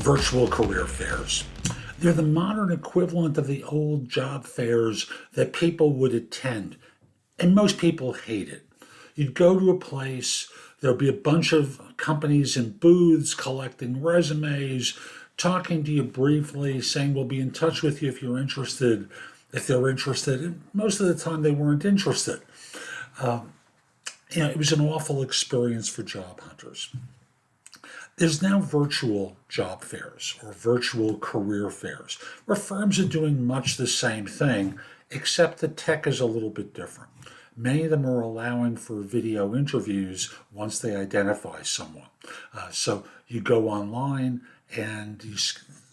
Virtual career fairs. They're the modern equivalent of the old job fairs that people would attend, and most people hate it. You'd go to a place, there'll be a bunch of companies in booths collecting resumes, talking to you briefly, saying we'll be in touch with you if you're interested, if they're interested. And most of the time they weren't interested. It was an awful experience for job hunters. There's now virtual job fairs or virtual career fairs where firms are doing much the same thing, except the tech is a little bit different. Many of them are allowing for video interviews once they identify someone. So you go online and you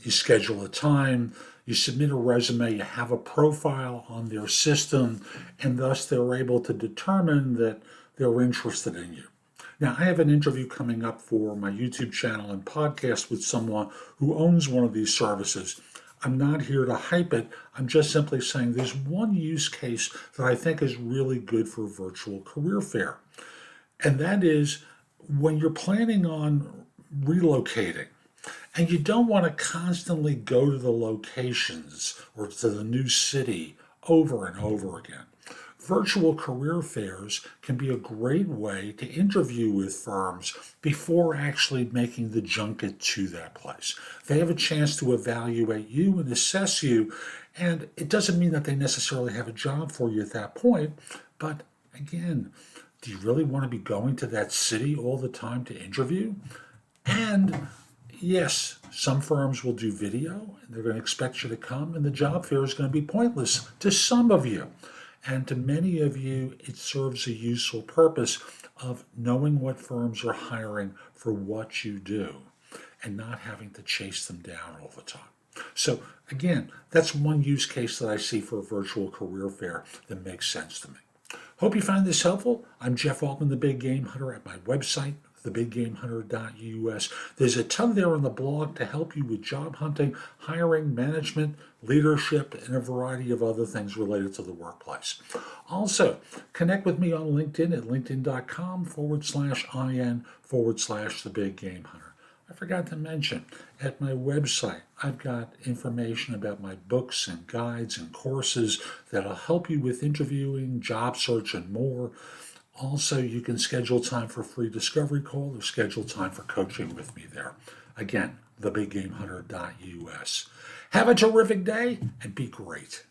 schedule a time, you submit a resume, you have a profile on their system, and thus they're able to determine that they're interested in you. Now, I have an interview coming up for my YouTube channel and podcast with someone who owns one of these services. I'm not here to hype it. I'm just simply saying there's one use case that I think is really good for a virtual career fair. And that is when you're planning on relocating and you don't want to constantly go to the locations or to the new city over and over again. Virtual career fairs can be a great way to interview with firms before actually making the junket to that place. They have a chance to evaluate you and assess you, and it doesn't mean that they necessarily have a job for you at that point, but again, do you really want to be going to that city all the time to interview? And yes, some firms will do video, and they're going to expect you to come, and the job fair is going to be pointless to some of you. And to many of you, it serves a useful purpose of knowing what firms are hiring for what you do and not having to chase them down all the time. So again, that's one use case that I see for a virtual career fair that makes sense to me. Hope you find this helpful. I'm Jeff Altman, the Big Game Hunter, at my website, thebiggamehunter.us. There's a ton there on the blog to help you with job hunting, hiring, management, leadership, and a variety of other things related to the workplace. Also, connect with me on LinkedIn at linkedin.com/IN/the-big-game-hunter. I forgot to mention, at my website, I've got information about my books and guides and courses that'll help you with interviewing, job search, and more. Also, you can schedule time for a free discovery call or schedule time for coaching with me there. Again, thebiggamehunter.us. Have a terrific day and be great.